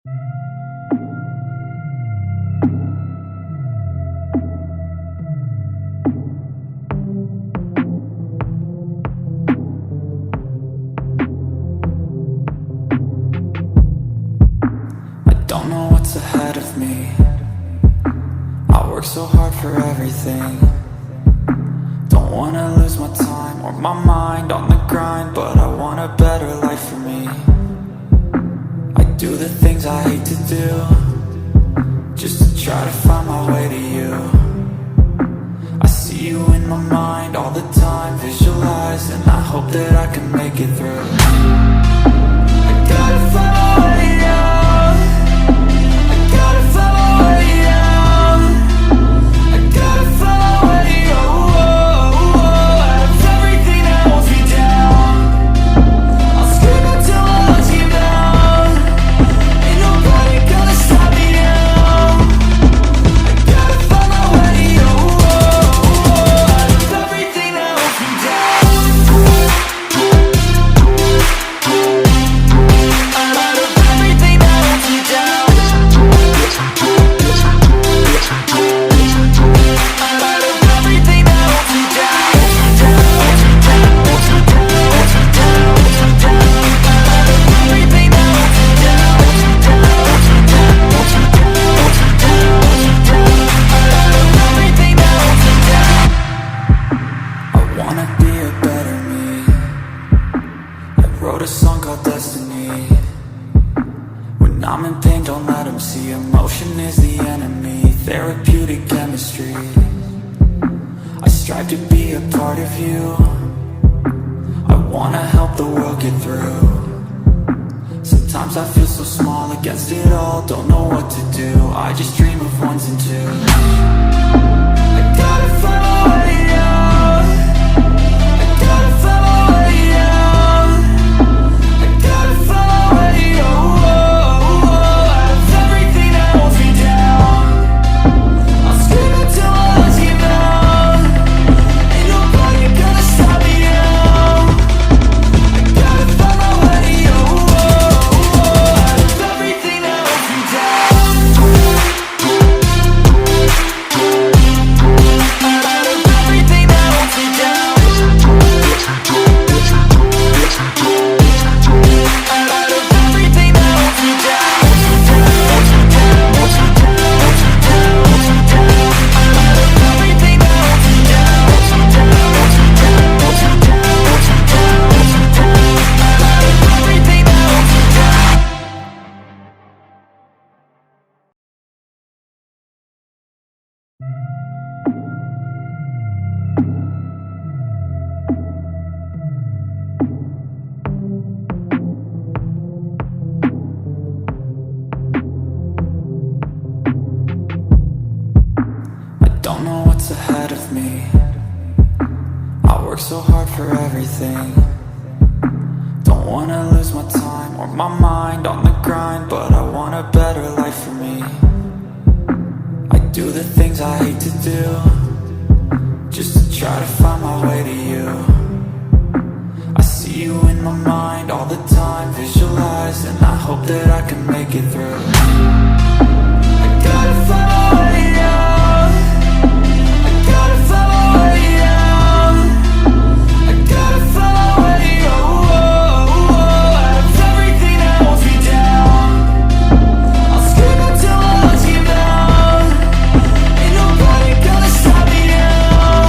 Don't know what's ahead of me. I work so hard for everything. Don't wanna lose my time or my mind on the grind, but I want a better life for me. I do the things I hate to do, just to try to find my way to you. I see you in my mind all the time, visualize, and I hope that I can make it through. I gotta find my way out. I gotta find my way out. I gotta find my way out of everything that holds me down. I'll scream until my lungs give out. Ain't nobody gonna stop me now. I gotta find my way out of everything that holds me down. Out of everything that holds me down. Wrote a song called Destiny. When I'm in pain, don't let them see. Emotion is the enemy. Therapeutic chemistry. I strive to be a part of you. I wanna help the world get through. Sometimes I feel so small against it all. Don't know what to do. I just dream of ones and twos. I gotta find my way out. I gotta find my way out. I gotta find my way out of everything that holds me down. I'll scream until my lungs give out. Ain't nobody gonna stop me now. I gotta find my way out of everything that holds me down. Out of everything that holds me down. Out of everything that holds me down. I don't know what's ahead of me. I work so hard for everything. Don't wanna lose my time or my mind on the grind, but I want a better life for me. I do the things I hate to do, just to try to find my way to you. I see you in my mind all the time, visualize, and I hope that I can make it through. I gotta find my way out. I gotta find my way out. I gotta find my way out of everything that holds me down. I'll scream until my lungs give out. Ain't nobody gonna stop me now.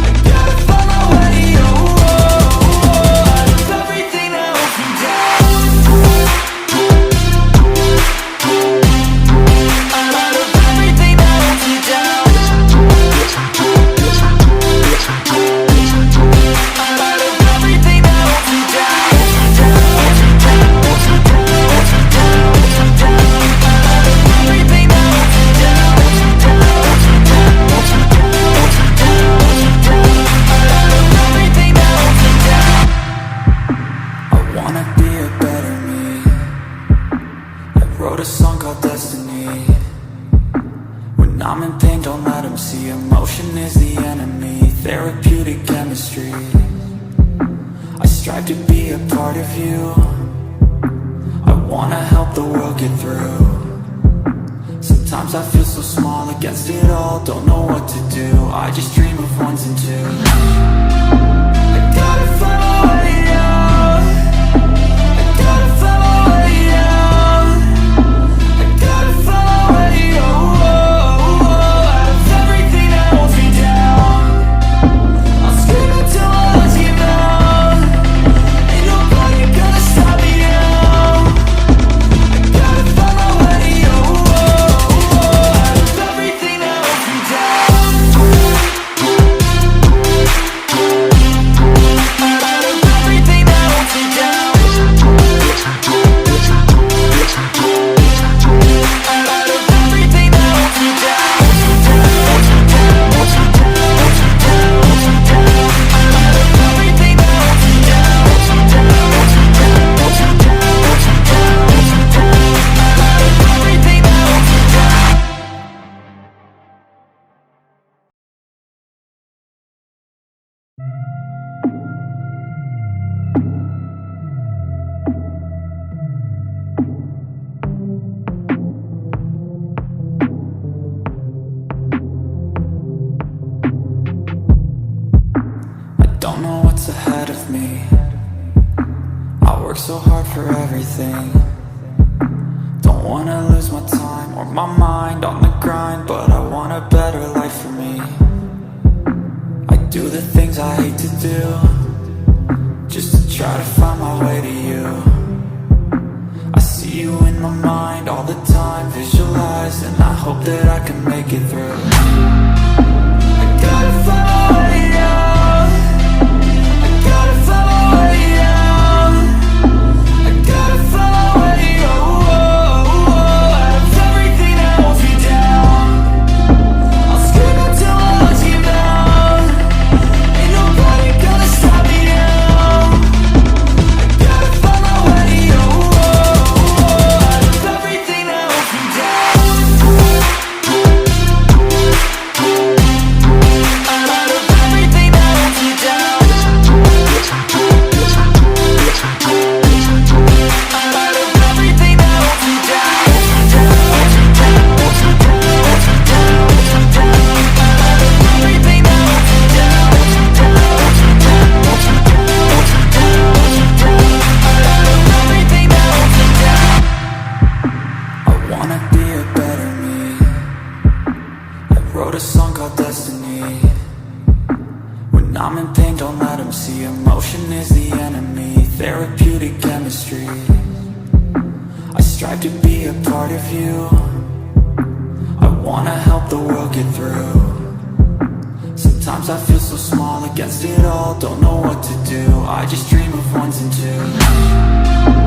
I gotta find my way out of everything that holds me down. Out of everything that holds me down. Out of everything that holds me down. I wanna be a better me. I wrote a song called Destiny. When I'm in pain, don't let them see. Emotion is the enemy. Therapeutic chemistry. I strive to be a part of you. I wanna help the world get through. Sometimes I feel so small against it all, don't know what to do. I just dream of ones and twos. I gotta find my way out. I gotta find my way out. I gotta find my way out of everything that holds me down. I'll scream until my lungs give out. Ain't nobody gonna stop me now. I gotta find my way out of everything that holds me down. Out of everything that holds me down. Out of everything that holds me down. Don't know what's ahead of me. I work so hard for everything. Don't wanna lose my time or my mind on the grind, but I want a better life for me. I do the things I hate to do, just to try to find my way to you. I see you in my mind all the time, visualize, and I hope that I can make it through. I gotta find my way out. I gotta find my way out. I gotta find my way out of everything that holds me down. I'll scream until my lungs give out. Ain't nobody gonna stop me now. I gotta find my way out of everything that holds me down. Out of everything that holds me down. Out of everything that holds me down. I wanna be a better me. I wrote a song called Destiny. When I'm in pain, don't let them see. Emotion is the enemy. Therapeutic chemistry. I strive to be a part of you. I wanna help the world get through. Sometimes I feel so small against it all, don't know what to do. I just dream of ones and twos.